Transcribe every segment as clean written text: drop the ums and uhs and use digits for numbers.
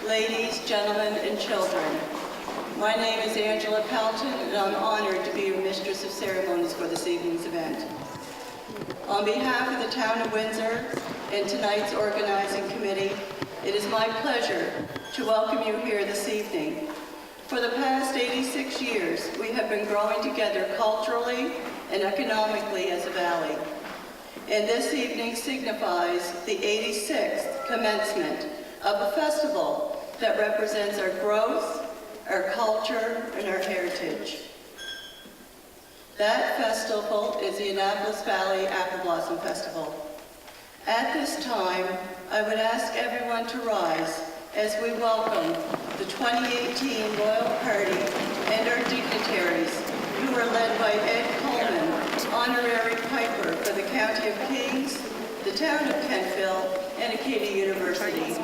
ladies, gentlemen, and children. My name is Angela Pelton, and I'm honored to be your Mistress of Ceremonies for this evening's event. On behalf of the Town of Windsor and tonight's organizing committee, it is my pleasure to welcome you here this evening. For the past 86 years, we have been growing together culturally and economically as a valley. And this evening signifies the 86th commencement of a festival that represents our growth, our culture, and our heritage. That festival is the Annapolis Valley Apple Blossom Festival. At this time, I would ask everyone to rise as we welcome the 2018 Royal Party and our dignitaries, who are led by Ed Coleman, Honorary Piper for the County of Kings, the Town of Kentville, and Acadia University.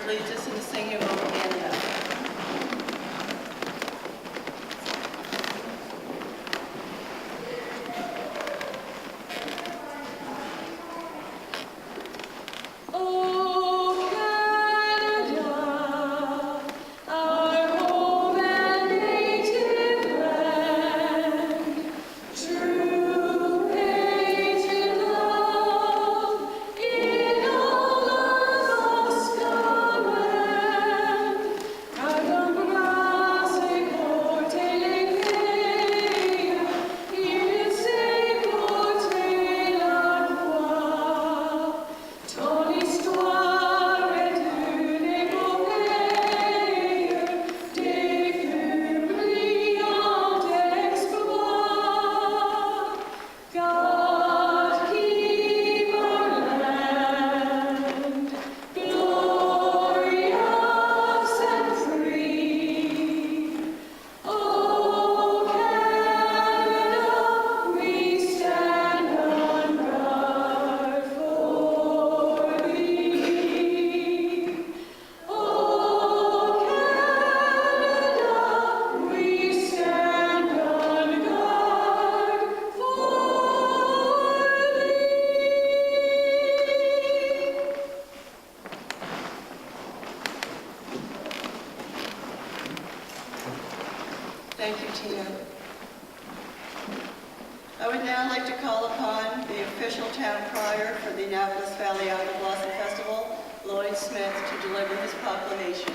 Leads us in the singing of Canada. Thank you, Tina. I would now like to call upon the official town crier for the Annapolis Valley Apple Blossom Festival, Lloyd Smith, to deliver his proclamation.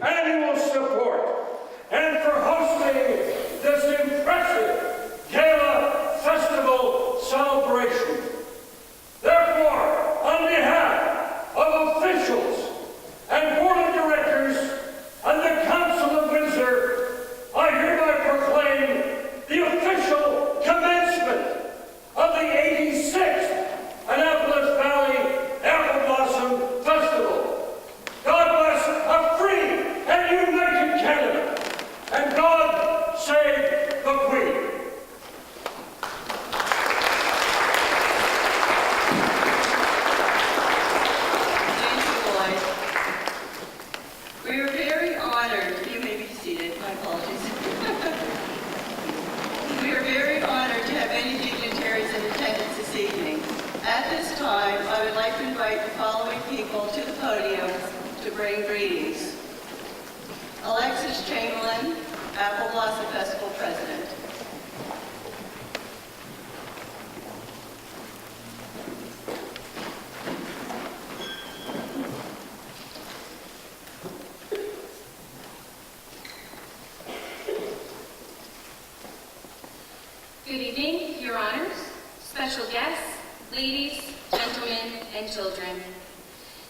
annual support and for hosting this impressive Gala Festival celebration. Therefore, on behalf of officials and board of directors and the Council of Windsor, I hereby proclaim the official commencement of the 86th Annapolis Valley Apple Blossom Festival. God bless a free and united Canada, and God save the Queen. Thank you, Lloyd. We are very honored. You may be seated. My apologies. We are very honored to have many dignitaries in attendance this evening. At this time, I would like to invite the following people to the podium to bring greetings. Alexis Chamberlain, Apple Blossom Festival President. Good evening, Your Honors, special guests, ladies, gentlemen, and children.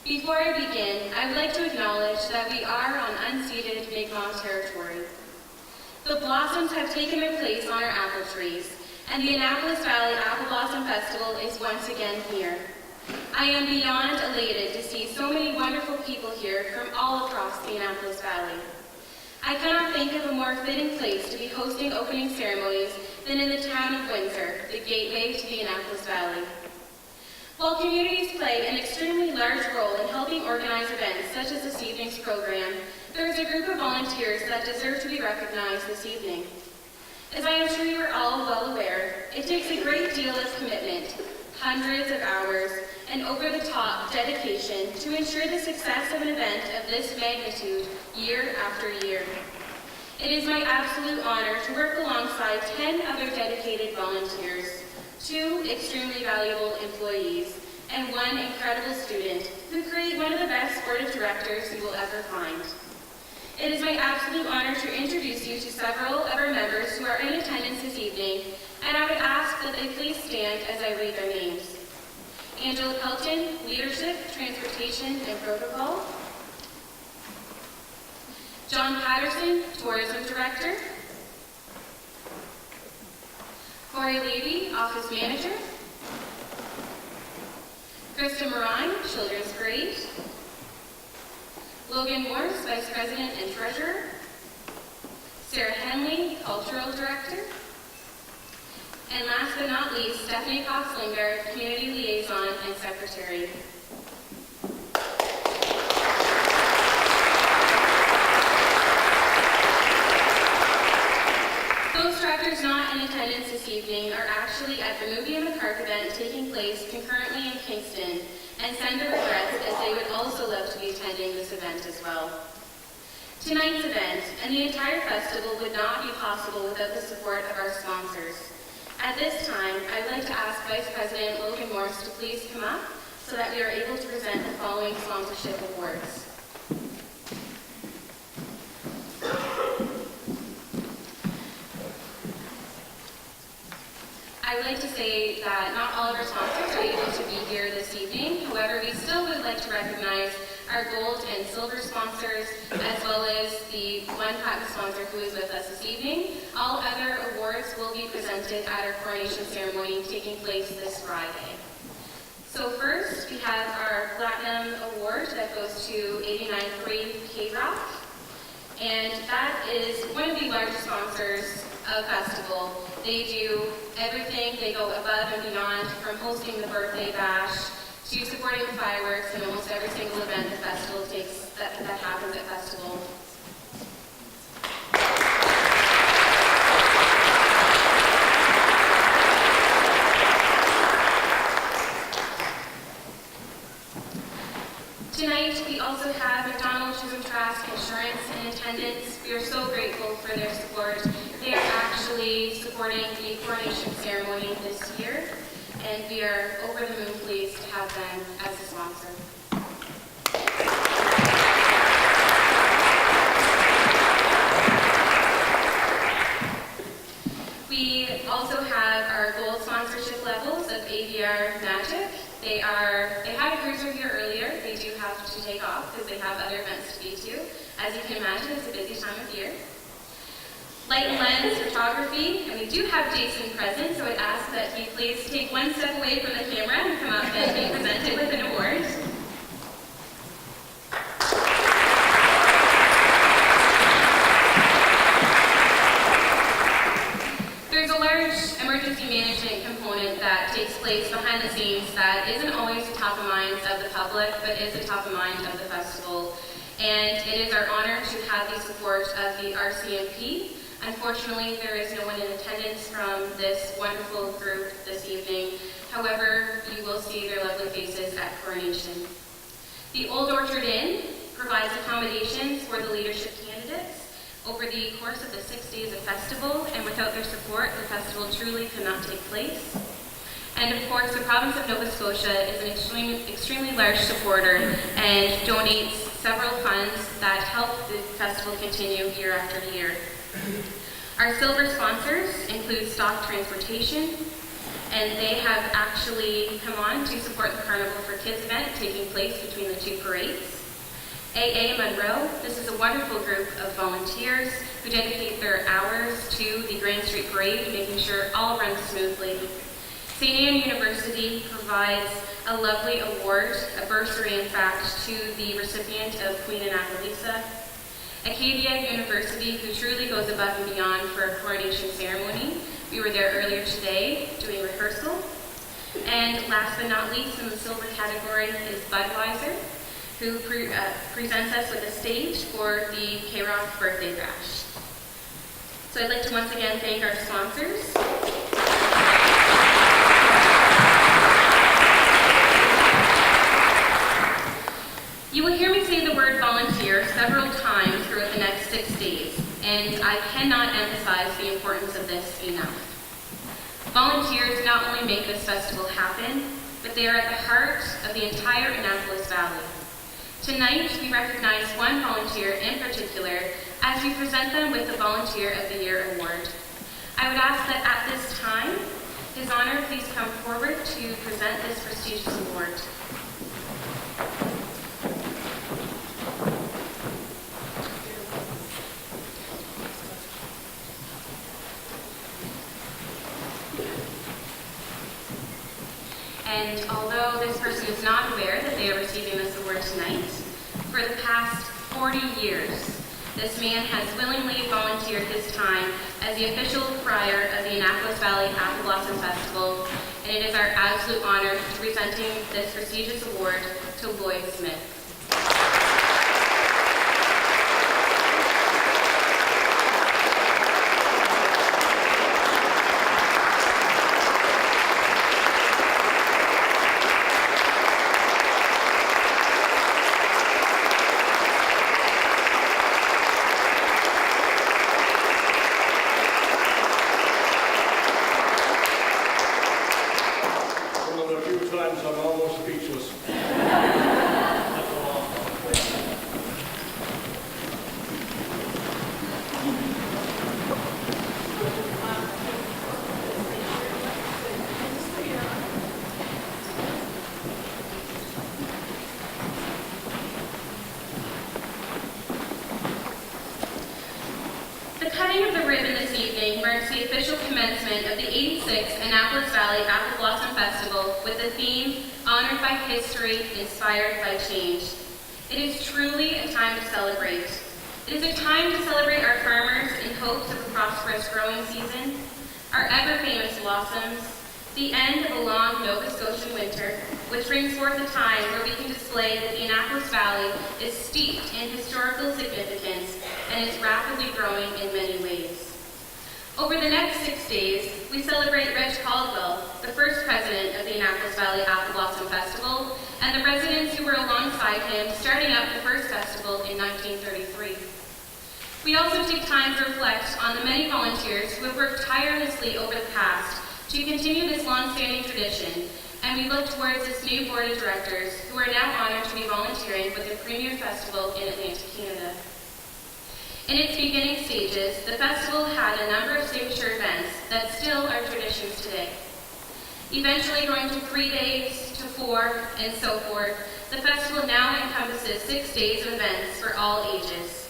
Before I begin, I would like to acknowledge that we are on unceded Mi'kmaq territory. The blossoms have taken their place on our apple trees, and the Annapolis Valley Apple Blossom Festival is once again here. I am beyond elated to see so many wonderful people here from all across the Annapolis Valley. I cannot think of a more fitting place to be hosting opening ceremonies than in the town of Windsor, the gateway to the Annapolis Valley. While communities play an extremely large role in helping organize events such as this evening's program, there is a group of volunteers that deserve to be recognized this evening. As I am sure you are all well aware, it takes a great deal of commitment, hundreds of hours, and over-the-top dedication to ensure the success of an event of this magnitude year after year. It is my absolute honor to work alongside 10 other dedicated volunteers, 2 extremely valuable employees, and 1 incredible student who create one of the best board of directors you will ever find. It is my absolute honor to introduce you to several of our members who are in attendance this evening, and I would ask that they please stand as I read their names. Angela Pelton, Leadership, Transportation, and Protocol. John Patterson, Tourism Director. Corey Levy, Office Manager. Krista Moran, Children's Grade. Logan Morse, Vice President and Treasurer. Sarah Henley, Cultural Director. And last but not least, Stephanie Cox-Lingard, Community Liaison and Secretary. Those directors not in attendance this evening are actually at the Movie in the Park event taking place concurrently in Kingston, and send their regrets as they would also love to be attending this event as well. Tonight's event and the entire festival would not be possible without the support of our sponsors. At this time, I would like to ask Vice President Logan Morse to please come up so that we are able to present the following sponsorship awards. I would like to say that not all of our sponsors are able to be here this evening. However, we still would like to recognize our gold and silver sponsors, as well as the one platinum sponsor who is with us this evening. All other awards will be presented at our coronation ceremony taking place this Friday. So first, we have our platinum award that goes to 89 Crave K-Rock. And that is one of the largest sponsors of festival. They do everything. They go above and beyond, from hosting the birthday bash to supporting the fireworks and almost every single event the festival takes that happens at festival. Tonight, we also have McDonald Chisholm Trask Insurance in attendance. We are so grateful for their support. They are actually supporting the coronation ceremony this year, and we are over the moon pleased to have them as a sponsor. because they have other events to be to. As you can imagine, it's a busy time of year. Light and lens photography, and we do have Jason present, so I'd ask that he please take one step away from the camera and come up and be presented with an award. There's a large emergency management component that takes place behind the scenes that isn't always the top of minds of the public, but is the top of mind of the festival. And it is our honor to have the support of the RCMP. Unfortunately, there is no one in attendance from this wonderful group this evening. However, you will see their lovely faces at coronation. The Old Orchard Inn provides accommodations for the leadership candidates over the course of the 6 days of festival, and without their support, the festival truly could not take place. And of course, the province of Nova Scotia is an extremely large supporter and donates several funds that help the festival continue year after year. Our silver sponsors include Stock Transportation, and they have actually come on to support the Carnival for Kids event taking place between the two parades. AA Monroe, this is a wonderful group of volunteers who dedicate their hours to the Grand Street Parade, making sure all runs smoothly. St. Anne University provides a lovely award, a bursary in fact, to the recipient of Queen and Annalisa. Acadia University, who truly goes above and beyond for a coronation ceremony. We were there earlier today doing rehearsal. And last but not least, in the silver category is Budweiser, who presents us with a stage for the K-Rock Birthday Bash. So I'd like to once again thank our sponsors. You will hear me say the word volunteer several times throughout the next 6 days, and I cannot emphasize the importance of this enough. Volunteers not only make this festival happen, but they are at the heart of the entire Annapolis Valley. Tonight, we recognize one volunteer in particular as we present them with the Volunteer of the Year Award. I would ask that at this time, His Honor please come forward to present this prestigious award. And although this person is not aware that they are receiving this award tonight, for the past 40 years, this man has willingly volunteered his time as the official crier of the Annapolis Valley Apple Blossom Festival, and it is our absolute honor to presenting this prestigious award to Lloyd Smith. I'm almost speechless. The cutting of the ribbon this evening marks the official commencement of the 86th Annapolis Valley Apple Blossom Festival with the theme, Honored by History, Inspired by Change. It is truly a time to celebrate. It is a time to celebrate our farmers in hopes of a prosperous growing season, our ever-famous blossoms, the end of a long Nova Scotian winter, which brings forth a time where we can display that the Annapolis Valley is steeped in historical significance and is rapidly growing in many ways. Over the next 6 days, we celebrate Reg Caldwell, the first president of the Annapolis Valley Apple Blossom Festival, and the residents who were alongside him starting up the first festival in 1933. We also take time to reflect on the many volunteers who have worked tirelessly over the past to continue this long-standing tradition, and we look towards this new board of directors who are now honored to be volunteering with the premier festival in Atlantic Canada. In its beginning stages, the festival had a number of signature events that still are traditions today. Eventually growing to 3 days, to 4, and so forth, the festival now encompasses 6 days of events for all ages.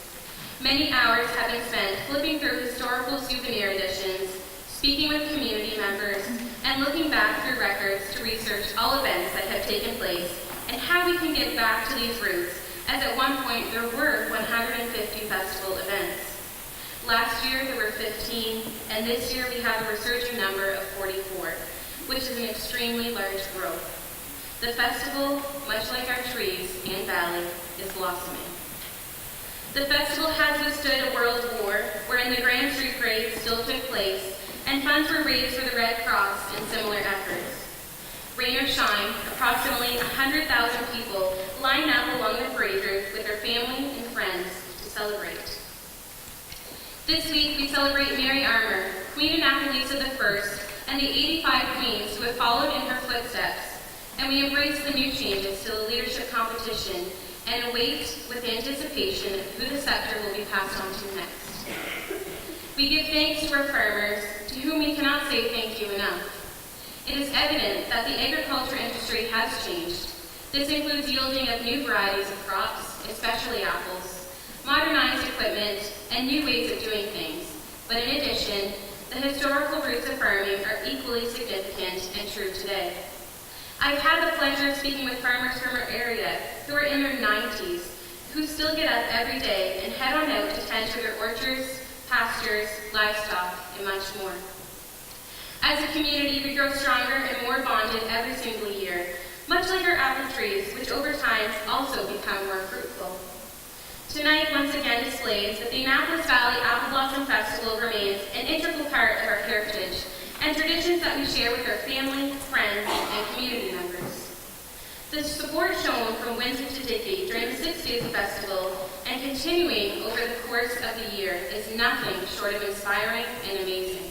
Many hours have been spent flipping through historical souvenir editions, speaking with community members, and looking back through records to research all events that have taken place and how we can get back to these roots, as at one point there were 150 festival events. Last year there were 15, and this year we have a resurging number of 44, which is an extremely large growth. The festival, much like our trees and valley, is blossoming. The festival has withstood a world war, wherein the Grand Street Parade still took place, and funds were raised for the Red Cross and similar efforts. Rain or shine, approximately 100,000 people line up along the parade route with their family and friends to celebrate. This week we celebrate Mary Armour, Queen Annalisa I, and the 85 queens who have followed in her footsteps, and we embrace the new changes to the leadership competition and await with anticipation who the scepter will be passed on to next. We give thanks to our farmers, to whom we cannot say thank you enough. It is evident that the agriculture industry has changed. This includes yielding of new varieties of crops, especially apples, modernized equipment, and new ways of doing things. But in addition, the historical roots of farming are equally significant and true today. I've had the pleasure of speaking with farmers from our area who are in their 90s, who still get up every day and head on out to tend to their orchards, pastures, livestock, and much more. As a community, we grow stronger and more bonded every single year, much like our apple trees, which over time also become more fruitful. Tonight once again displays that the Annapolis Valley Apple Blossom Festival remains an integral part of our heritage and traditions that we share with our family, friends, and community members. The support shown from Windsor to Dickey during the 6 days of festival and continuing over the course of the year is nothing short of inspiring and amazing.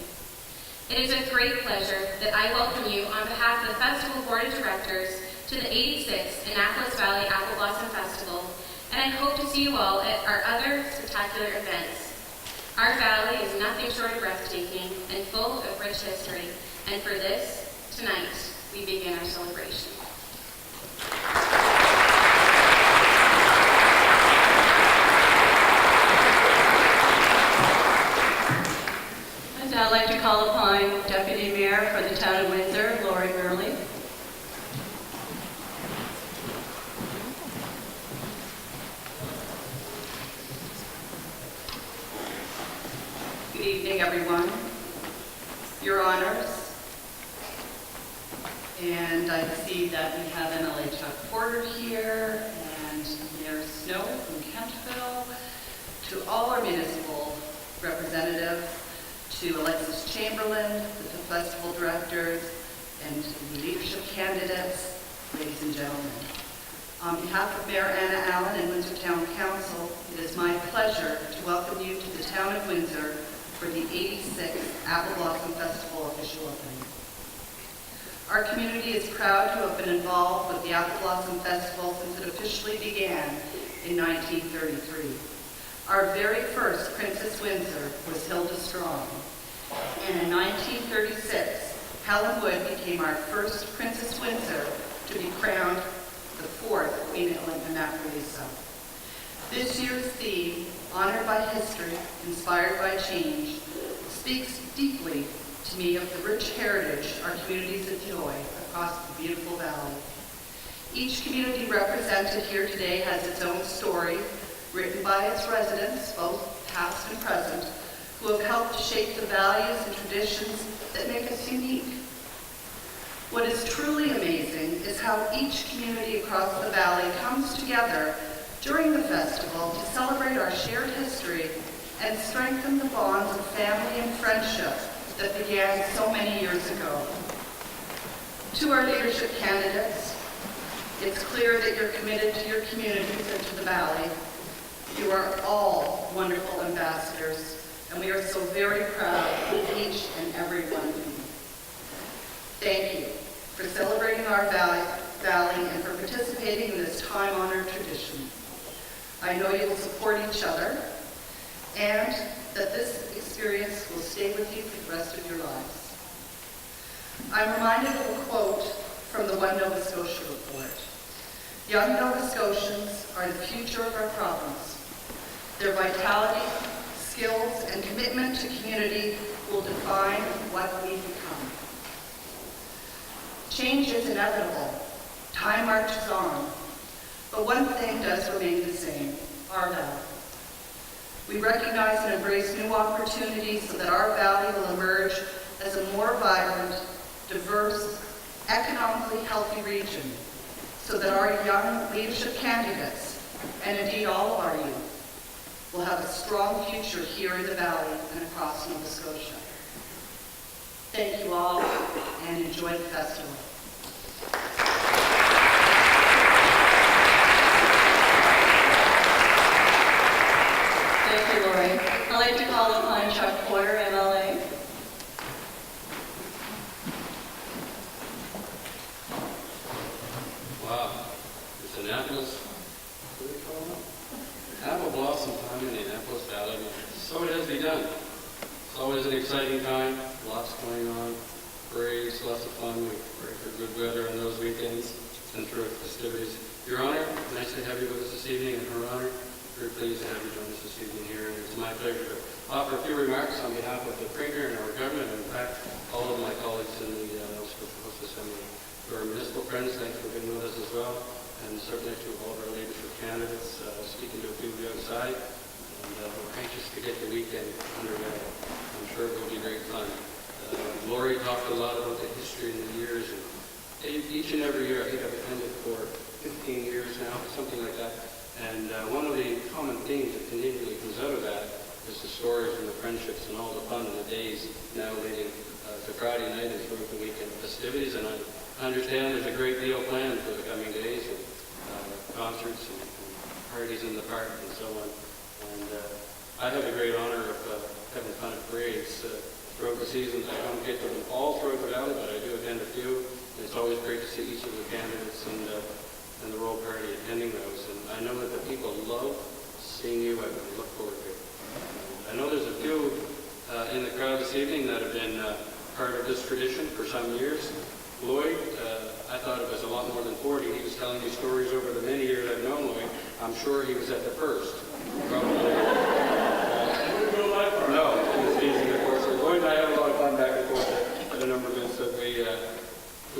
It is a great pleasure that I welcome you on behalf of the Festival Board of Directors to the 86th Annapolis Valley Apple Blossom Festival, and I hope to see you all at our other spectacular events. Our valley is nothing short of breathtaking and full of rich history, and for this, tonight, we begin our celebration. I'd now like to call upon Deputy Mayor for the Town of Windsor, Lori Gurley. Good evening, everyone. Your Honors. And I see that we have MLA Chuck Porter here and Mayor Snow from Kentville, to all our municipal representatives, to Alexis Chamberlain, the festival directors, and the leadership candidates, ladies and gentlemen. On behalf of Mayor Anna Allen and Windsor Town Council, it is my pleasure to welcome you to the Town of Windsor for the 86th Apple Blossom Festival official opening. Our community is proud to have been involved with the Apple Blossom Festival since it officially began in 1933. Our very first Princess Windsor was Hilda Strong, and in 1936, Helen Wood became our first Princess Windsor to be crowned the fourth Queen Annalisa. This year's theme, Honored by History, Inspired by Change, speaks deeply to me of the rich heritage our communities enjoy across the beautiful valley. Each community represented here today has its own story, written by its residents, both past and present, who have helped shape the values and traditions that make us unique. What is truly amazing is how each community across the valley comes together during the festival to celebrate our shared history and strengthen the bonds of family and friendship that began so many years ago. To our leadership candidates, it's clear that you're committed to your communities and to the valley. You are all wonderful ambassadors, and we are so very proud of each and every one of you. Thank you for celebrating our valley and for participating in this time-honored tradition. I know you will support each other and that this experience will stay with you for the rest of your lives. I'm reminded of a quote from the One Nova Scotia report. Young Nova Scotians are the future of our province. Their vitality, skills, and commitment to community will define what we become. Change is inevitable. Time marches on. But one thing does remain the same, our valley. We recognize and embrace new opportunities so that our valley will emerge as a more vibrant, diverse, economically healthy region, so that our young leadership candidates, and indeed all of our youth, will have a strong future here in the valley and across Nova Scotia. Thank you all, and enjoy the festival. Thank you, Lori. I'd like to call upon Chuck Porter, MLA. Wow, it's Annapolis. What do they call it? Apple blossom time in the Annapolis Valley. So it has begun. It's always an exciting time. Lots going on. Parades, lots of fun. We pray for good weather on those weekends and terrific festivities. Your Honor, nice to have you with us this evening. In her honor, very pleased to have you join us this evening here. And it's my pleasure to offer a few remarks on behalf of the Premier and our government, and in fact, all of my colleagues in the Nova Scotia House Assembly. To our municipal friends, thanks for being with us as well, and certainly to all of our leadership candidates, speaking to a few of you outside, and we're anxious to get the weekend underway. I'm sure it will be great fun. Lori talked a lot about the history and the years, and each and every year, I think I've attended for 15 years now, something like that, and one of the common themes that continually comes out of that is the stories and the friendships and all the fun and the days now leading to Friday night and throughout the weekend festivities, and I understand there's a great deal planned for the coming days, and concerts and parties in the park and so on. And I have the great honor of having fun at parades throughout the seasons. I don't get to them all throughout the valley, but I do attend a few. And it's always great to see each of the candidates and the roll party attending those. And I know that the people love seeing you and look forward to it. I know there's a few in the crowd this evening that have been part of this tradition for some years. Lloyd, I thought it was a lot more than 40. He was telling me stories over the many years I've known Lloyd. I'm sure he was at the first. Probably. No, he was teasing, of course. Lloyd and I had a lot of fun back and forth at a number of events that we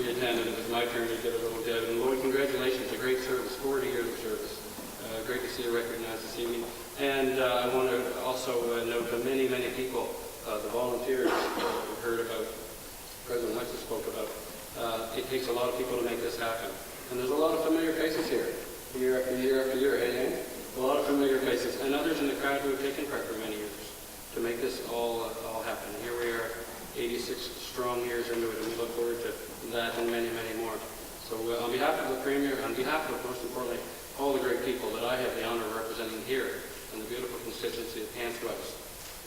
attended. It was my turn to get a little dead. And Lloyd, congratulations. A great service, 40 years of service. Great to see you recognized this evening. And I want to also note the many, many people, the volunteers we've heard about, President Lexus spoke about. It takes a lot of people to make this happen. And there's a lot of familiar faces here, year after year after year, hey? A lot of familiar faces, and others in the crowd who have taken part for many years to make this all happen. Here we are, 86 strong years into it, and we look forward to that and many, many more. So on behalf of the Premier, on behalf of, most importantly, all the great people that I have the honor of representing here in the beautiful constituency of Hants-West,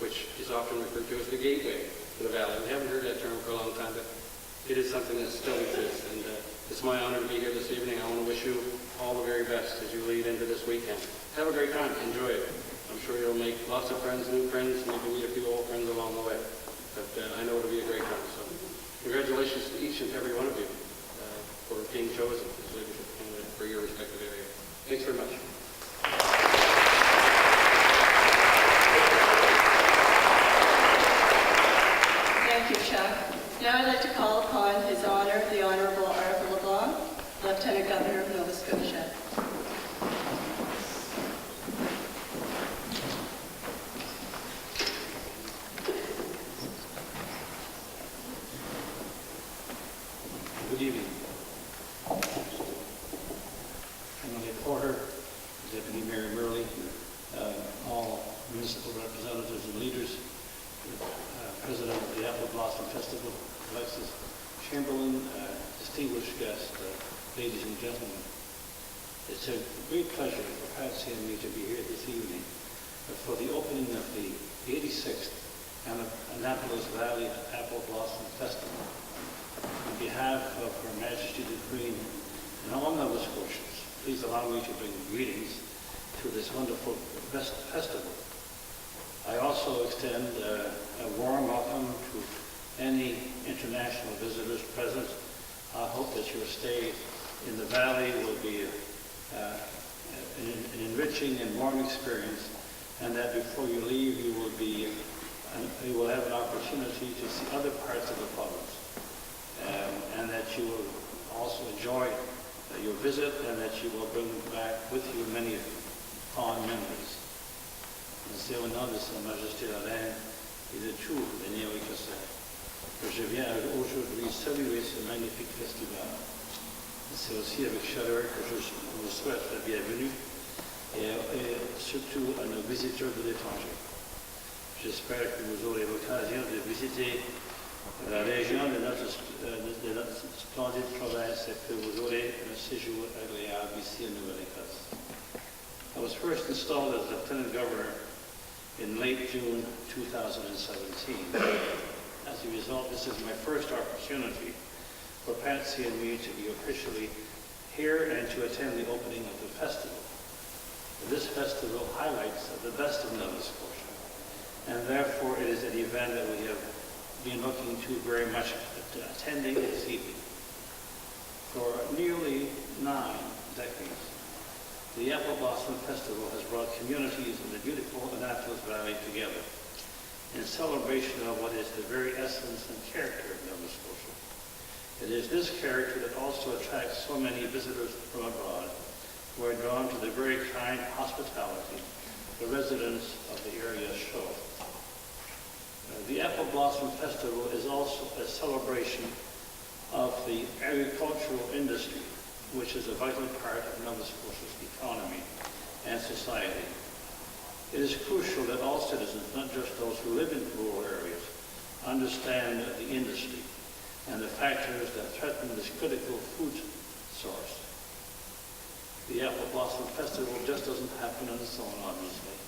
which is often referred to as the gateway to the valley. We haven't heard that term for a long time, but it is something that still exists, and it's my honor to be here this evening. I want to wish you all the very best as you lead into this weekend. Have a great time. Enjoy it. I'm sure you'll make lots of friends, new friends, maybe meet a few old friends along the way. But I know it'll be a great time. So congratulations to each and every one of you for being chosen as leadership candidate for your respective area. Thanks very much. Thank you, Chuck. Now I'd like to call upon His Honor, the Honorable Arthur LeBlanc, Lieutenant Governor of Nova Scotia. Good evening. Emily Porter, Deputy Mayor Murley, all municipal representatives and leaders, President of the Apple Blossom Festival, Alexis Chamberlain, distinguished guests, ladies and gentlemen. It's a great pleasure for Patsy and me to be here this evening for the opening of the 86th Annapolis Valley Apple Blossom Festival. On behalf of Her Majesty the Queen and all Nova Scotians, please allow me to bring greetings to this wonderful festival. I also extend a warm welcome to any international visitors present. I hope that your stay in the valley will be an enriching and warm experience, and that before you leave you will have an opportunity to see other parts of the province, and that you will also enjoy your visit, and that you will bring back with you many fond memories. C'est au nom de Sa Majesté la Reine et de tous les Néo-Écossais que je viens aujourd'hui saluer ce magnifique festival. C'est aussi avec chaleur que je vous souhaite la bienvenue et surtout à nos visiteurs de l'étranger. J'espère que vous aurez l'occasion de visiter la région de notre splendide province et que vous aurez un séjour agréable ici en Nouvelle-Écosse. I was first installed as Lieutenant Governor in late June 2017. As a result, this is my first opportunity for Patsy and me to be officially here and to attend the opening of the festival. This festival highlights the best of Nova Scotia, and therefore it is an event that we have been looking to very much attending this evening. For nearly 9 decades, the Apple Blossom Festival has brought communities in the beautiful Annapolis Valley together in celebration of what is the very essence and character of Nova Scotia. It is this character that also attracts so many visitors from abroad who are drawn to the very kind hospitality the residents of the area show. The Apple Blossom Festival is also a celebration of the agricultural industry, which is a vital part of Nova Scotia's economy and society. It is crucial that all citizens, not just those who live in rural areas, understand the industry and the factors that threaten this critical food source. The Apple Blossom Festival just doesn't happen on its own, obviously.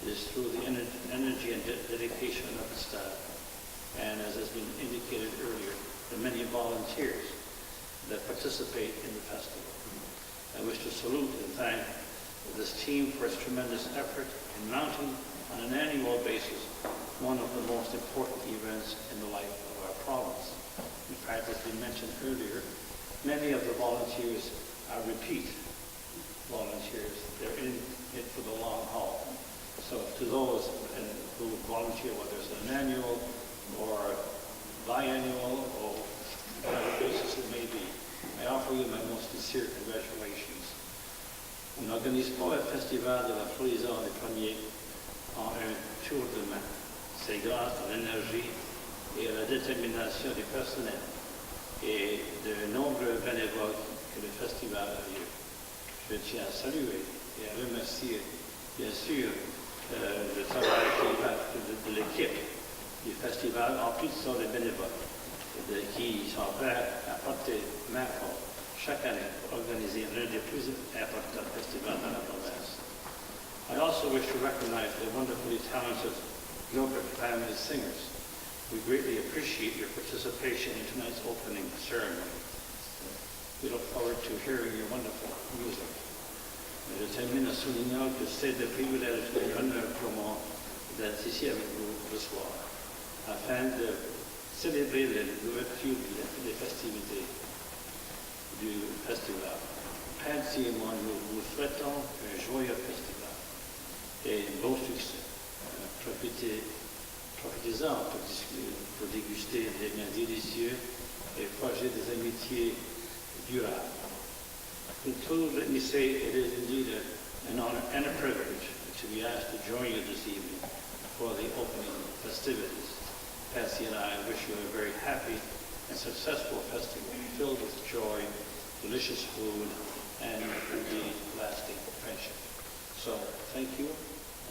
It is through the energy and dedication of the staff, and as has been indicated earlier, the many volunteers that participate in the festival. I wish to salute and thank this team for its tremendous effort in mounting on an annual basis one of the most important events in the life of our province. In fact, as we mentioned earlier, many of the volunteers are repeat volunteers. They're in it for the long haul. So to those who volunteer, whether it's an annual or biannual or whatever basis it may be, I offer you my most sincere congratulations. On n'organise pas un festival de la floraison des pommiers en un tour de main. C'est grâce à l'énergie et à la détermination du personnel et de nombreux bénévoles que le festival a lieu. Je tiens à saluer et à remercier, bien sûr, le travail de l'équipe du festival, en plus sont les bénévoles qui sont prêts à porter main forte chaque année pour organiser l'un des plus importants festivals dans la province. I also wish to recognize the wonderfully talented Gilbert family singers. We greatly appreciate your participation in tonight's opening ceremony. We look forward to hearing your wonderful music. Je termine en soulignant que c'est un privilège et un honneur pour moi d'être ici avec vous ce soir, afin de célébrer l'ouverture des festivités du festival. Patsy et moi, nous vous souhaitons un joyeux festival et un bon succès. Profitez-en pour déguster des mets délicieux et forger des amitiés durables. To conclude, let me say it is indeed an honor and a privilege to be asked to join you this evening for the opening festivities. Patsy and I wish you a very happy and successful festival filled with joy, delicious food, and indeed lasting friendship. So, thank you,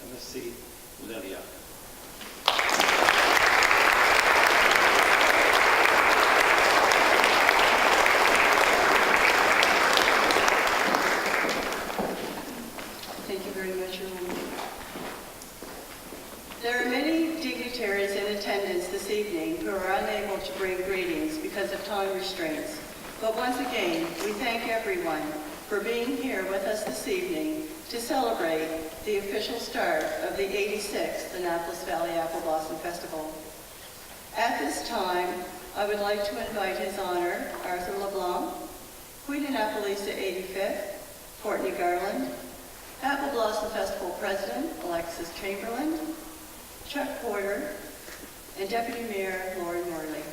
and let's see Lelia. Thank you very much, Your Honor. There are many dignitaries in attendance this evening who are unable to bring greetings because of time restraints. But once again, we thank everyone for being here with us this evening to celebrate the official start of the 86th Annapolis Valley Apple Blossom Festival. At this time, I would like to invite His Honor, Arthur LeBlanc, Queen Annapolisa 85th, Courtney Garland, Apple Blossom Festival President, Alexis Chamberlain, Chuck Porter, and Deputy Mayor Lauren Morley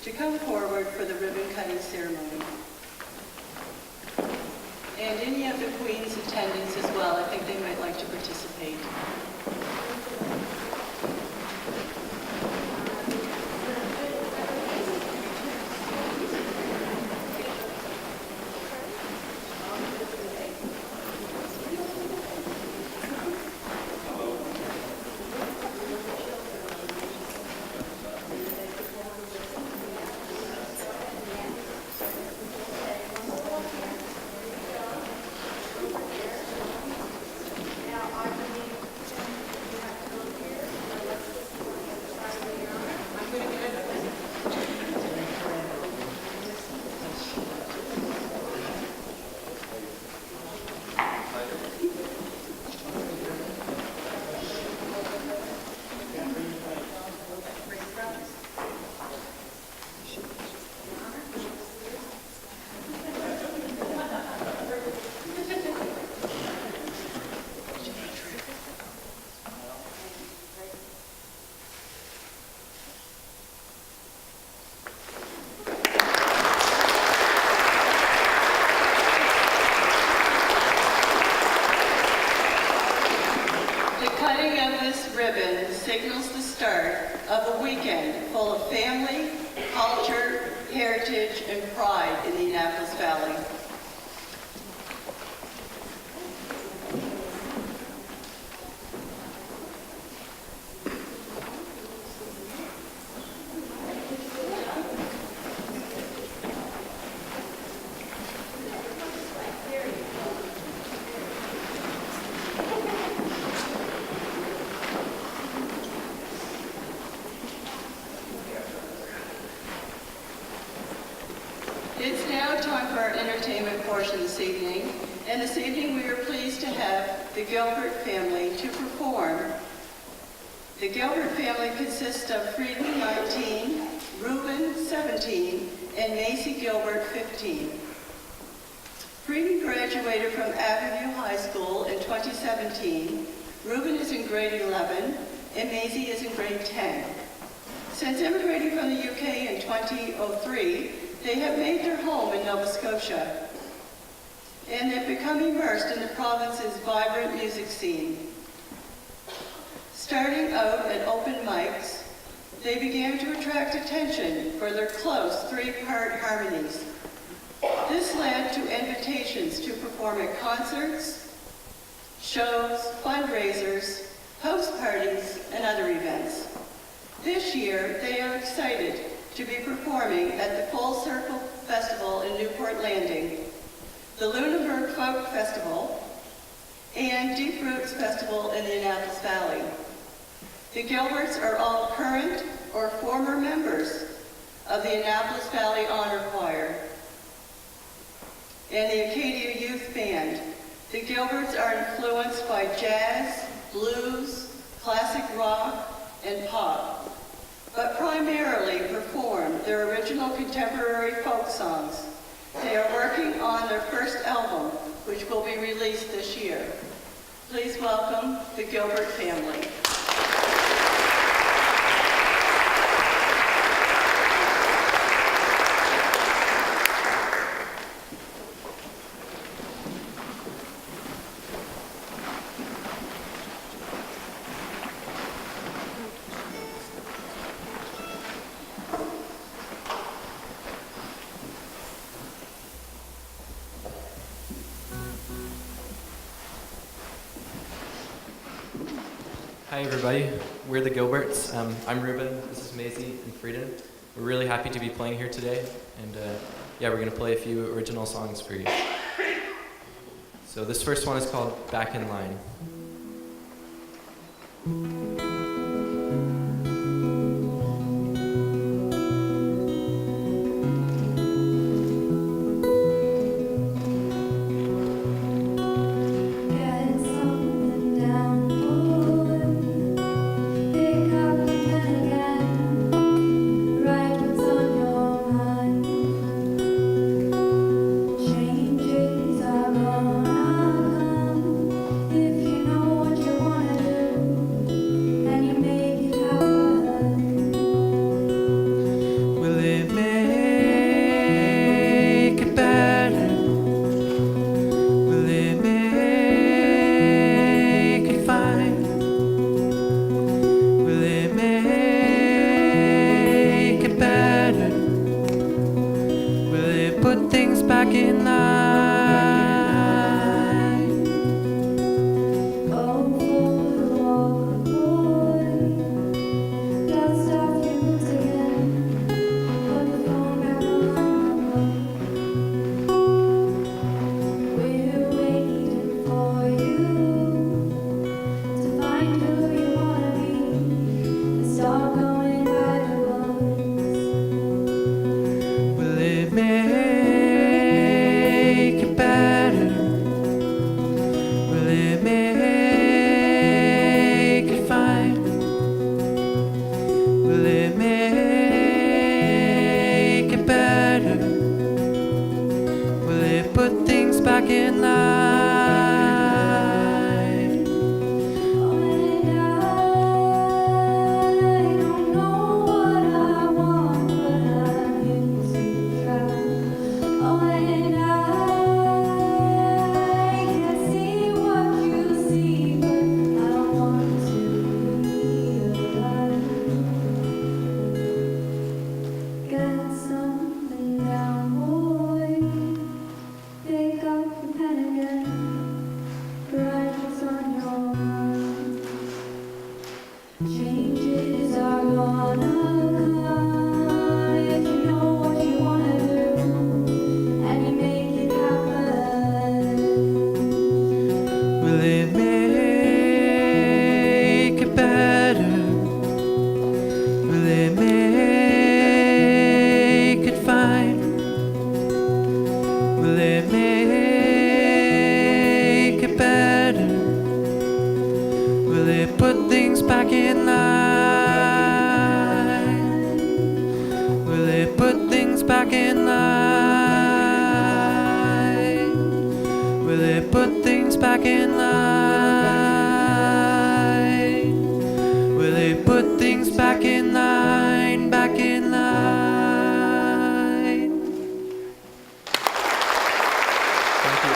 to come forward for the ribbon-cutting ceremony. And any of the Queen's attendants as well, I think they might like to participate. Signals the start of a weekend full of family, culture, heritage, and pride in the Annapolis Valley. It's now time for our entertainment portion this evening, and this evening we are pleased to have the Gilbert family to perform. The Gilbert family consists of Frieden 19, Reuben 17, and Macy Gilbert 15. Frieden graduated from Avenue High School in 2017, Reuben is in grade 11, and Macy is in grade 10. Since immigrating from the UK in 2003, they have made their home in Nova Scotia, and they've become immersed in the province's vibrant music scene. Starting out at open mics, they began to attract attention for their close three-part harmonies. This led to invitations to perform at concerts, shows, fundraisers, house parties, and other events. This year, they are excited to be performing at the Full Circle Festival in Newport Landing, the Lunenburg Folk Festival, and Deep Roots Festival in the Annapolis Valley. The Gilberts are all current or former members of the Annapolis Valley Honor Choir and the Acadia Youth Band. The Gilberts are influenced by jazz, blues, classic rock, and pop, but primarily perform their original contemporary folk songs. They are working on their first album, which will be released this year. Please welcome the Gilbert family. Hi everybody, we're the Gilberts. I'm Ruben, this is Maisie and Frieden. We're really happy to be playing here today, and yeah, we're going to play a few original songs for you. So this first one is called Back in Line. Get something down, boy. Pick up the pen again. back in line? Will they put things back in line, back in line? Thank you.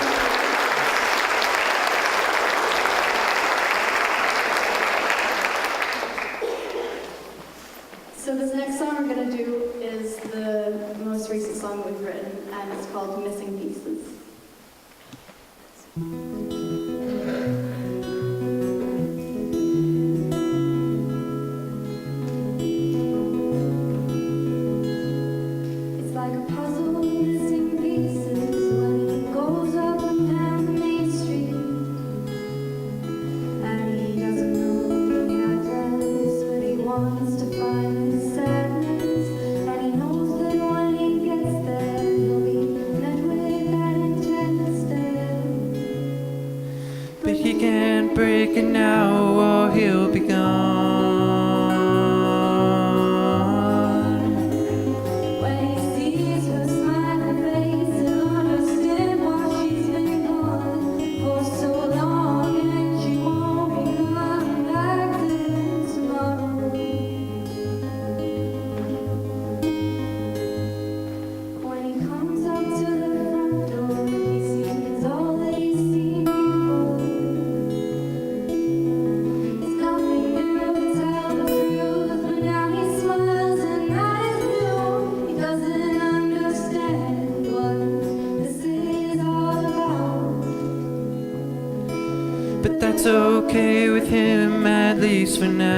So this next song we're going to do is the most recent song we've written, and it's called Missing Pieces. It's like a puzzle missing pieces when he goes up and down the main street, and he doesn't know the address, but he wants to find his sadness, and he knows that when he gets there, he'll be met with that intense stare. But he can't break it now or he'll be gone. When he sees her smiling face and understand why she's been gone for so long, and she won't be coming back till tomorrow. When he comes up to the front door, he sees all that he's seen before. It's nothing new to tell the truth, but now he smiles and that is new. He doesn't understand what this is all about. But that's okay with him, at least for now.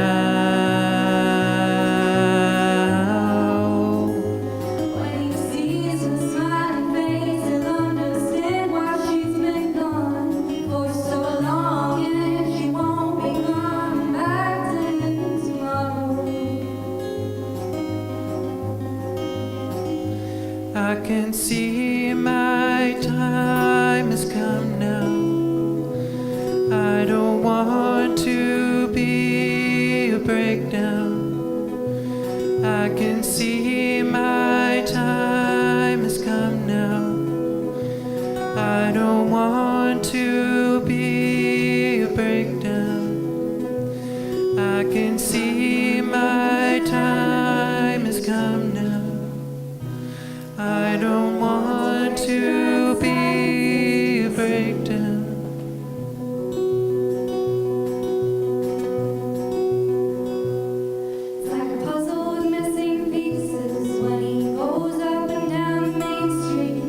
When he sees her smiling face, he'll understand why she's been gone for so long, and she won't be coming back till tomorrow. I can see my time has come now. I don't want to be a breakdown. I can see my time has come now. I don't want to be a breakdown. I can see my time has come now. I don't want to be a breakdown. It's like a puzzle with missing pieces when he goes up and down Main Street,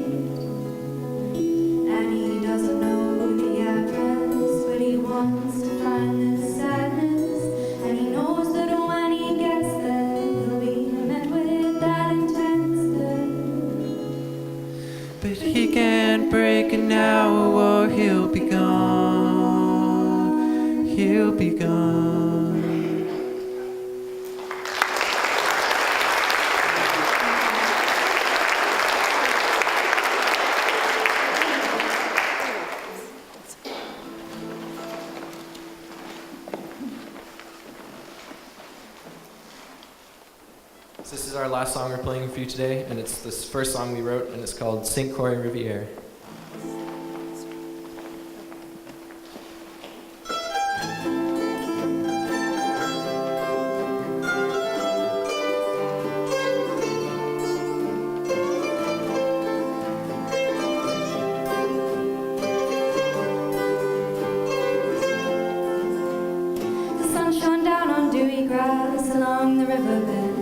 and he doesn't know the address, but he wants to find this sadness, and he knows that when he gets there, he'll be met with that intense stare. But he can't break it now or he'll be gone. He'll be gone. So this is our last song we're playing for you today, and it's this first song we wrote, and it's called St. Croix Riviere. The sun shone down on dewy grass along the riverbank.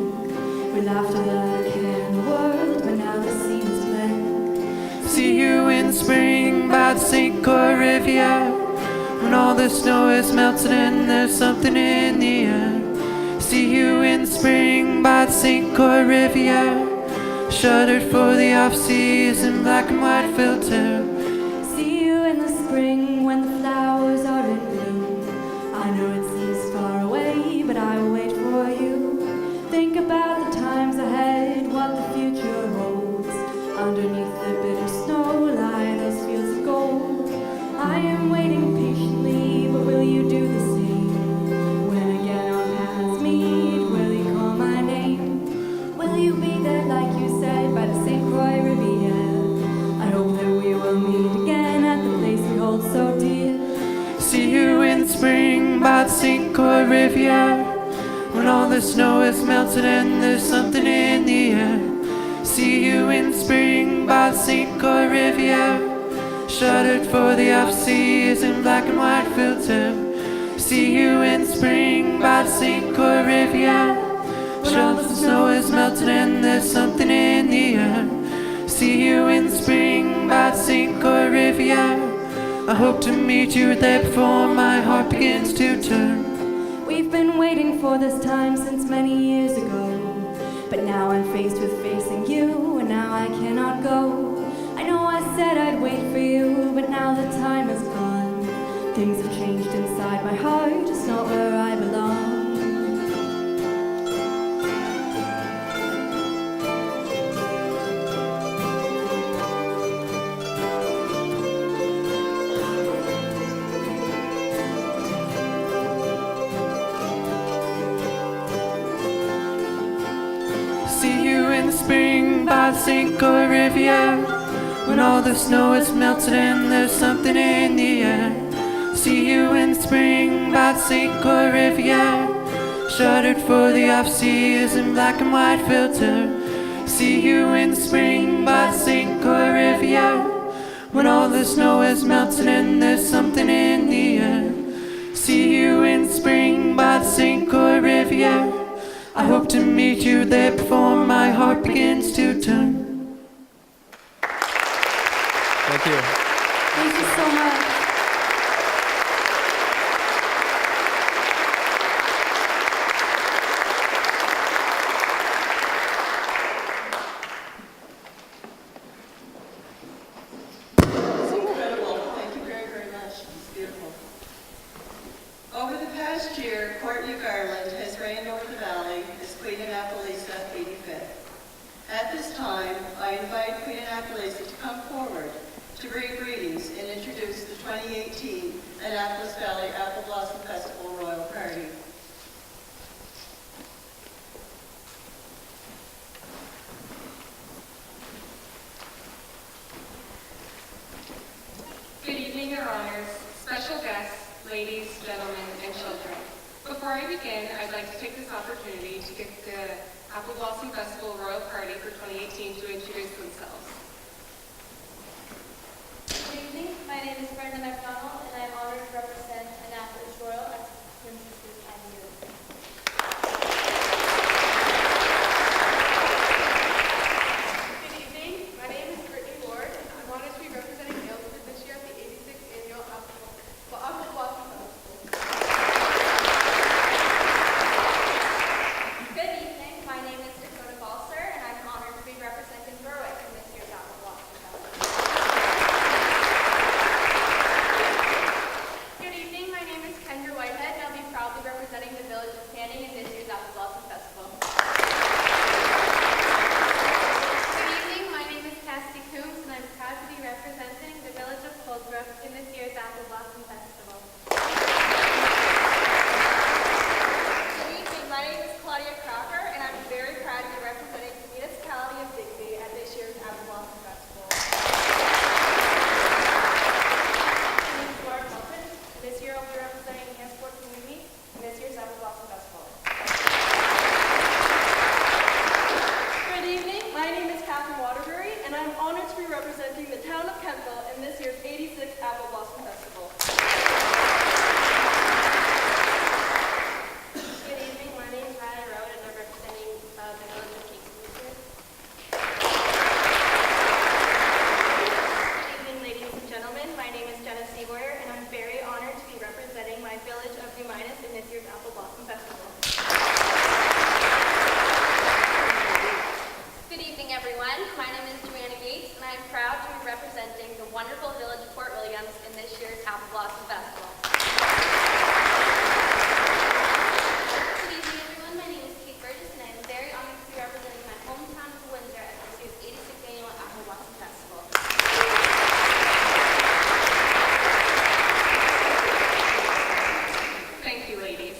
We laughed all the care in the world, but now the seas blank. See you in spring by the St. Croix Riviere, when all the snow is melted and there's something in the air. See you in spring by the St. Croix Riviere, shuttered for the off-season black and white filter. See you in the spring when the flowers are in bloom. I know it seems far away, but I wait for you. Think about the times ahead, what the future holds. Underneath the bitter snow lie those fields of gold. I am waiting patiently, but will you do the same? When again our paths meet, will you call my name? Will you be there like you said by the St. Croix Riviere? I hope that we will meet in spring by the St. Croix Riviera, when all the snow is melted and there's something in the air. See you in spring by the St. Croix Riviera, shuttered for the off-seas in black and white filter. See you in spring by the St. Croix Riviera, when all the snow is melted and there's something in the air. See you in spring by the St. Croix Riviera, I hope to meet you there before my heart begins to turn. We've been waiting for this time since many years ago, but now I'm faced with facing you, and now I cannot go. I know I said I'd wait for you, but now the time is gone. Things have changed inside my heart, it's not where I belong. See you in spring by the St. Croix Riviera, when all the snow is melted and there's something in the air. See you in spring by the St. Croix Riviera, shuttered for the off-seas in black and white filter. See you in spring by the St. Croix Riviera, when all the snow is melted and there's something in the air. See you in spring by the St. Croix Riviera, I hope to meet you there before my heart begins to turn. Thank you. Thank you so much. It's incredible. Thank you very, very much. It's beautiful. Over the past year, Courtney Garland has reigned over the valley as Queen of Appalachia 85th. At this time, I invite Queen of Appalachia to come forward to bring greetings and introduce the 2018 Annapolis Valley Apple Blossom Festival Royal Party. Good evening, Your Honors, special guests, ladies, gentlemen, and children. Before I begin, I'd like to take this opportunity to give the Apple Blossom Festival Royal Party for 2018 to introduce themselves. Good evening. My name is Brenda McDonald, and I'm honored to represent Annapolis Royal as Princess's Candidate. Good evening. My name is Brittany Ward. I'm honored to be representing Aylesford this year at the 86th Annual Apple Blossom Festival. Good evening. My name is Dakota Balser, and I'm honored to be representing Berwick in this year's Apple Blossom Festival. Good evening. My name is Kendra Whitehead, and I'll be proudly representing the village of Canning in this year's Apple Blossom Festival. Good evening. My name is Cassidy Coombs, and I'm proud to be representing the village of Coldbrook in this year's Apple Blossom Festival. Good evening. My name is Claudia Crocker, and I'm very proud to be representing the municipality of Digby at this year's Apple Blossom Festival. My name is Laura Melton. This year I'll be representing the Esport community in this year's Apple Blossom Festival. Good evening. My name is Catherine Waterbury, and I'm honored to be representing the town of Kentville in this year's 86th Apple Blossom Festival. Good evening. My name is Riley Road, and I'm representing the village of Kingston this year. Good evening, ladies and gentlemen. My name is Jenna Seaboyer, and I'm very honored to be representing my village of New Minas in this year's Apple Blossom Festival. Good evening, everyone. My name is Joanna Gates, and I'm proud to be representing the wonderful village of Fort Williams in this year's Apple Blossom Festival. Good evening, everyone. My name is Kate Burgess, and I'm very honored to be representing my hometown of Windsor at this year's 86th Annual Apple Blossom Festival. Thank you, ladies.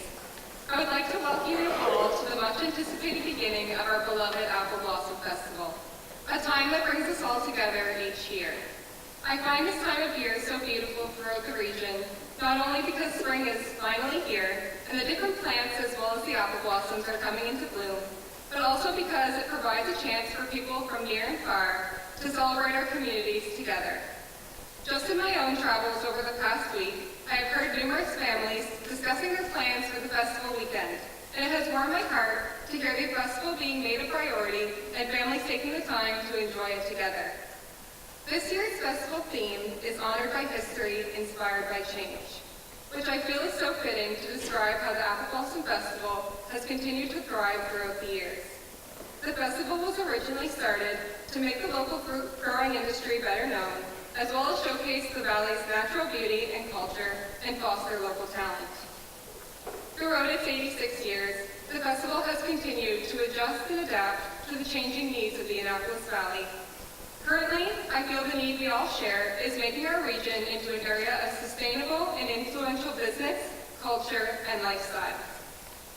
I would like to welcome you all to the much anticipated beginning of our beloved Apple Blossom Festival, a time that brings us all together each year. I find this time of year so beautiful throughout the region, not only because spring is finally here and the different plants as well as the apple blossoms are coming into bloom, but also because it provides a chance for people from near and far to celebrate our communities together. Just in my own travels over the past week, I have heard numerous families discussing their plans for the festival weekend, and it has warmed my heart to hear the festival being made a priority and families taking the time to enjoy it together. This year's festival theme is Honored by History, Inspired by Change, which I feel is so fitting to describe how the Apple Blossom Festival has continued to thrive throughout the years. The festival was originally started to make the local fruit growing industry better known, as well as showcase the valley's natural beauty and culture and foster local talent. Throughout its 86 years, the festival has continued to adjust and adapt to the changing needs of the Annapolis Valley. Currently, I feel the need we all share is making our region into an area of sustainable and influential business, culture, and lifestyle.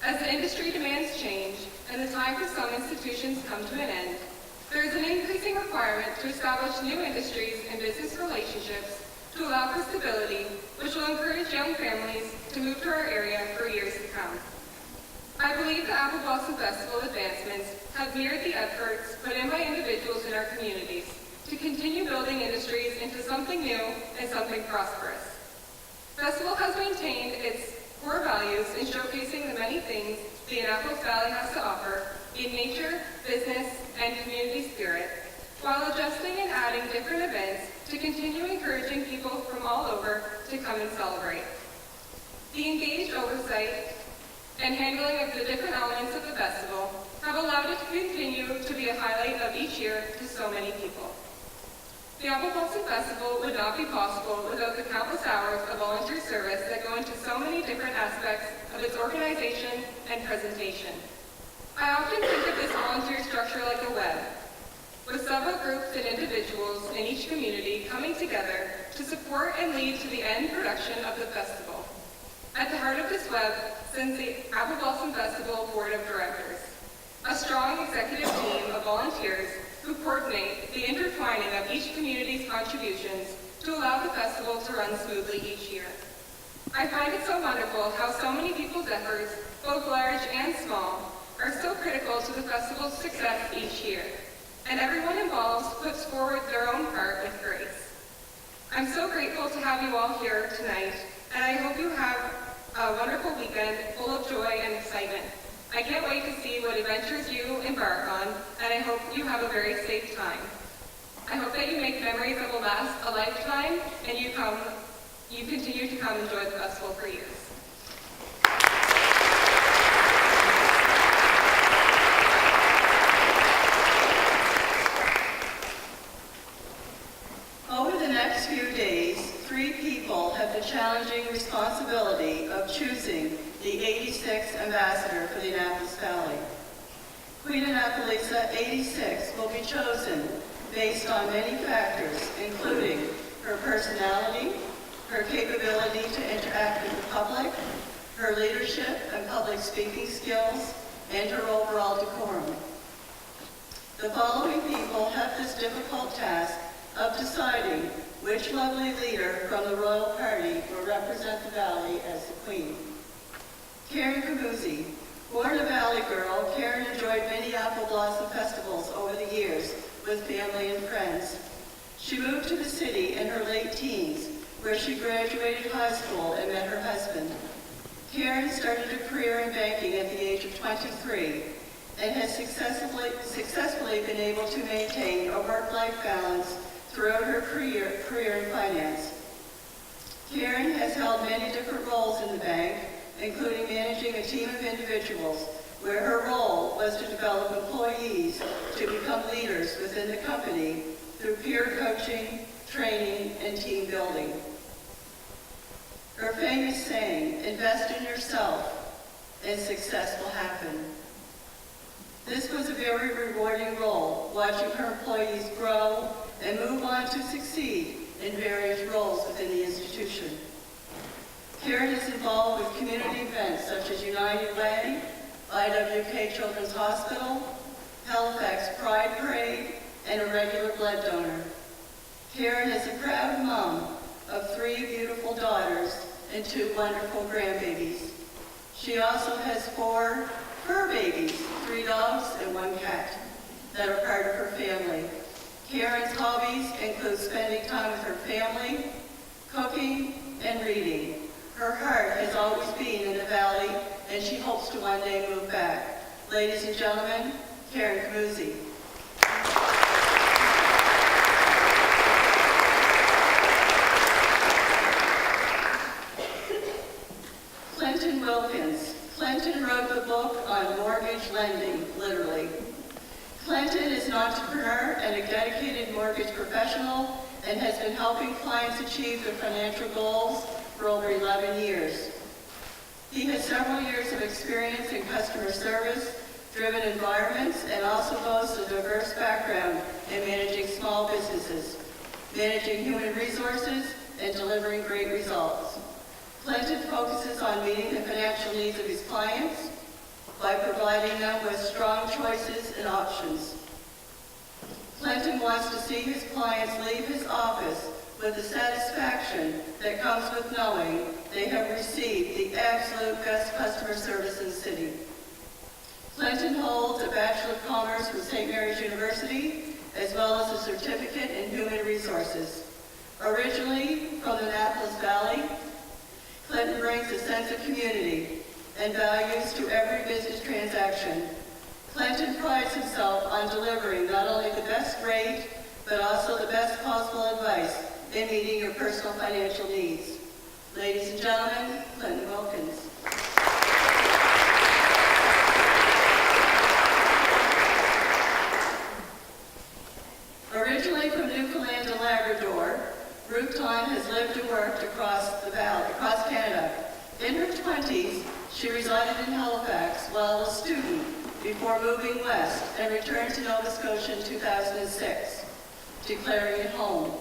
As the industry demands change and the time for some institutions come to an end, there is an increasing requirement to establish new industries and business relationships to allow for stability, which will encourage young families to move to our area for years to come. I believe the Apple Blossom Festival advancements have mirrored the efforts put in by individuals in our communities to continue building industries into something new and something prosperous. The festival has maintained its core values in showcasing the many things the Annapolis Valley has to offer in nature, business, and community spirit, while adjusting and adding different events to continue encouraging people from all over to come and celebrate. The engaged oversight and handling of the different elements of the festival have allowed it to continue to be a highlight of each year to so many people. The Apple Blossom Festival would not be possible without the countless hours of volunteer service that go into so many different aspects of its organization and presentation. I often think of this volunteer structure like a web, with several groups and individuals in each community coming together to support and lead to the end production of the festival. At the heart of this web sits the Apple Blossom Festival Board of Directors, a strong executive team of volunteers who coordinate the intertwining of each community's contributions to allow the festival to run smoothly each year. I find it so wonderful how so many people's efforts, both large and small, are so critical to the festival's success each year, and everyone involved puts forward their own part with grace. I'm so grateful to have you all here tonight, and I hope you have a wonderful weekend full of joy and excitement. I can't wait to see what adventures you embark on, and I hope you have a very safe time. I hope that you make memories that will last a lifetime, and you continue to come enjoy the festival for years. Over the next few days, 3 people have the challenging responsibility of choosing the 86th ambassador for the Annapolis Valley. Queen Annapolisa 86 will be chosen based on many factors, including her personality, her capability to interact with the public, her leadership and public speaking skills, and her overall decorum. The following people have this difficult task of deciding which lovely leader from the royal party will represent the Valley as the Queen. Karen Camuzzi. Born a Valley girl, Karen enjoyed many Apple Blossom festivals over the years with family and friends. She moved to the city in her late teens, where she graduated high school and met her husband. Karen started a career in banking at the age of 23 and has successfully been able to maintain a work-life balance throughout her career in finance. Karen has held many different roles in the bank, including managing a team of individuals, where her role was to develop employees to become leaders within the company through peer coaching, training, and team building. Her famous saying, "Invest in yourself, and success will happen." This was a very rewarding role, watching her employees grow and move on to succeed in various roles within the institution. Karen is involved with community events such as United Way, IWK Children's Hospital, Halifax Pride Parade, and a regular blood donor. Karen is a proud mom of 3 beautiful daughters and 2 wonderful grandbabies. She also has 4 fur babies, 3 dogs and 1 cat, that are part of her family. Karen's hobbies include spending time with her family, cooking, and reading. Her heart has always been in the valley, and she hopes to one day move back. Ladies and gentlemen, Karen Camuzzi. Clinton Wilkins. Clinton wrote the book on mortgage lending, literally. Clinton is an entrepreneur and a dedicated mortgage professional and has been helping clients achieve their financial goals for over 11 years. He has several years of experience in customer service-driven environments and also boasts a diverse background in managing small businesses, managing human resources, and delivering great results. Clinton focuses on meeting the financial needs of his clients by providing them with strong choices and options. Clinton wants to see his clients leave his office with the satisfaction that comes with knowing they have received the absolute best customer service in the city. Clinton holds a Bachelor of Commerce from St. Mary's University, as well as a certificate in human resources. Originally from the Annapolis Valley, Clinton brings a sense of community and values to every business transaction. Clinton prides himself on delivering not only the best rate, but also the best possible advice in meeting your personal financial needs. Ladies and gentlemen, Clinton Wilkins. Originally from Newfoundland and Labrador, Ruth Todd has lived and worked across Canada. In her 20s, she resided in Halifax while a student before moving west and returned to Nova Scotia in 2006, declaring it home.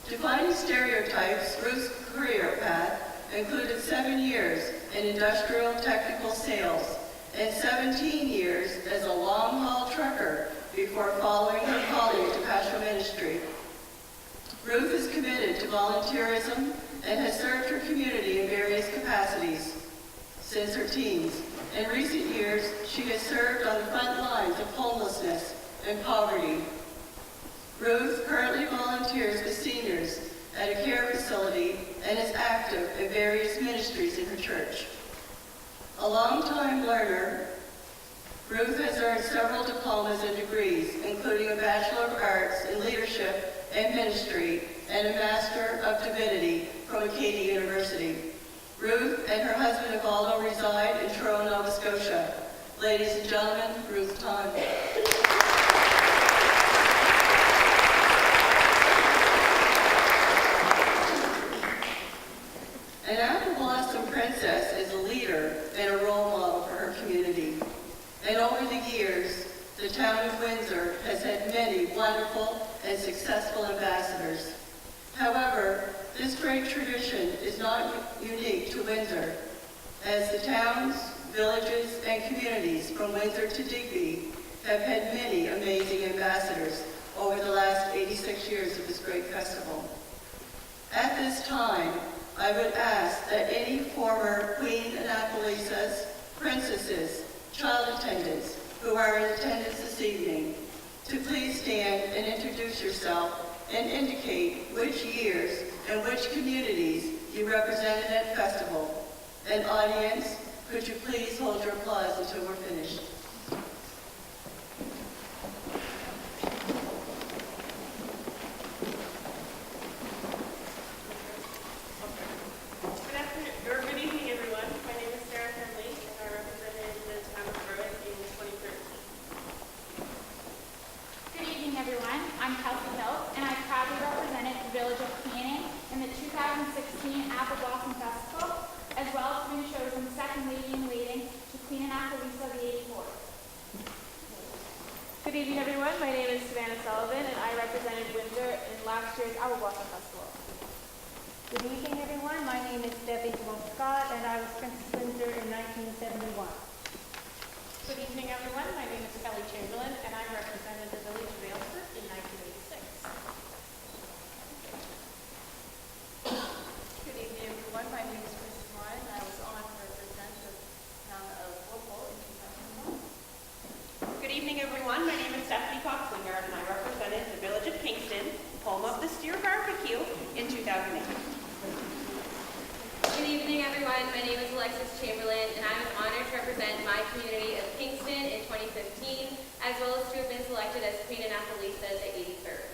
Defining stereotypes, Ruth's career path included 7 years in industrial technical sales and 17 years as a long-haul trucker before following her calling to pastoral ministry. Ruth is committed to volunteerism and has served her community in various capacities since her teens. In recent years, she has served on the front lines of homelessness and poverty. Ruth currently volunteers with seniors at a care facility and is active in various ministries in her church. A long-time learner, Ruth has earned several diplomas and degrees, including a Bachelor of Arts in Leadership and Ministry and a Master of Divinity from Acadia University. Ruth and her husband Evaldo reside in Truro, Nova Scotia. Ladies and gentlemen, Ruth Todd. An Apple Blossom Princess is a leader and a role model for her community. And over the years, the town of Windsor has had many wonderful and successful ambassadors. However, this great tradition is not unique to Windsor, as the towns, villages, and communities from Windsor to Digby have had many amazing ambassadors over the last 86 years of this great festival. At this time, I would ask that any former Queen Annapolisas, princesses, child attendants who are in attendance this evening to please stand and introduce yourself and indicate which years and which communities you represented at festival. And audience, could you please hold your applause until we're finished? Good evening, everyone. My name is Sarah Henley, and I represented the town of Berwick in 2013. Good evening, everyone. I'm Kelsey Hill, and I proudly represented the village of Canaan in the 2016 Apple Blossom Festival, as well as being chosen second lady in waiting to Queen Annapolisa the 84th. Good evening, everyone. My name is Savannah Sullivan, and I represented Windsor in last year's Apple Blossom Festival. Good evening, everyone. My name is Debbie Scott, and I was Princess Windsor in 1971. Good evening, everyone. My name is Kelly Chamberlain, and I represented the village of Aylesford in 1986. Good evening, everyone. My name is Alexis Chamberlain, and I am honored to represent my community of Kingston in 2015, as well as to have been selected as Queen Annapolisa the 83rd.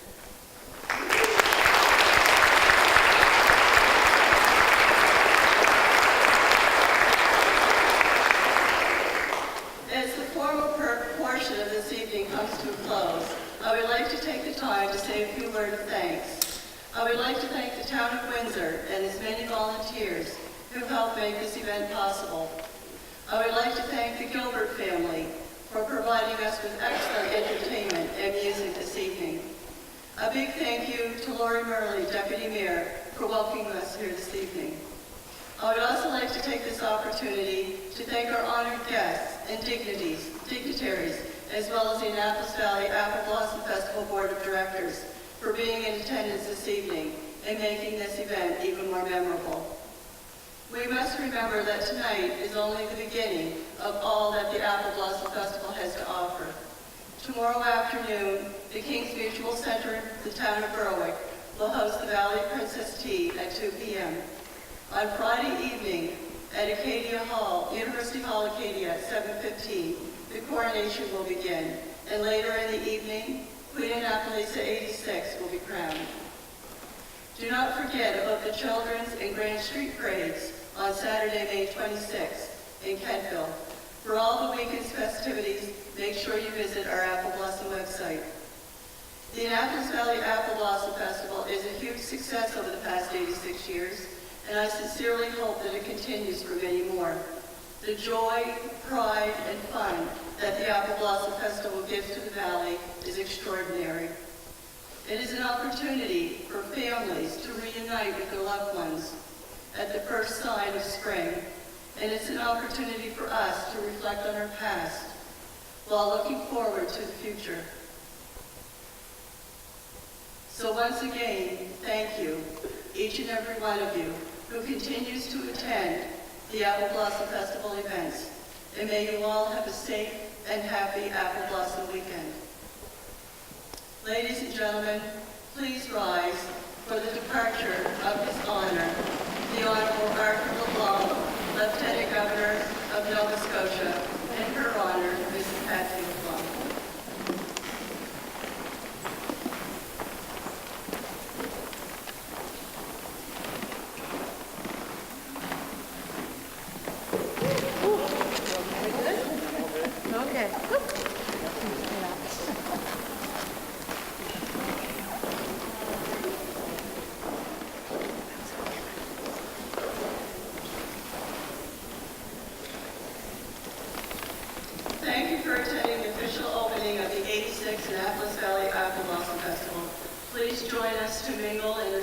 As the formal portion of this evening comes to a close, I would like to take the time to say a few words of thanks. I would like to thank the Town of Windsor and its many volunteers who helped make this event possible. I would like to thank the Gilbert family for providing us with excellent entertainment and music this evening. A big thank you to Lori Murley, Deputy Mayor, for welcoming us here this evening. I would also like to take this opportunity to thank our honored guests and dignitaries, as well as the Annapolis Valley Apple Blossom Festival Board of Directors for being in attendance this evening and making this event even more memorable. We must remember that tonight is only the beginning of all that the Apple Blossom Festival has to offer. Tomorrow afternoon, the Kings Mutual Center in the town of Berwick will host the Valley Princess Tea at 2 p.m. On Friday evening at Acadia Hall, University Hall Acadia at 7:15, the coronation will begin, and later in the evening, Queen Annapolisa 86 will be crowned. Do not forget about the Children's and Grand Street parades on Saturday, May 26th in Kentville. For all the weekend's festivities, make sure you visit our Apple Blossom website. The Annapolis Valley Apple Blossom Festival is a huge success over the past 86 years, and I sincerely hope that it continues for many more. The joy, pride, and fun that the Apple Blossom Festival gives to the Valley is extraordinary. It is an opportunity for families to reunite with their loved ones at the first sign of spring, and it's an opportunity for us to reflect on our past while looking forward to the future. So once again, thank you, each and every one of you who continues to attend the Apple Blossom Festival events, and may you all have a safe and happy Apple Blossom weekend. Ladies and gentlemen, please rise for the departure of His Honor, the Honorable Arthur LeBlanc, Lieutenant Governor of Nova Scotia, and Her Honor, Mrs. Patsy LeBlanc. Okay. Thank you for attending the official opening of the 86th Annapolis Valley Apple Blossom Festival. Please join us to mingle and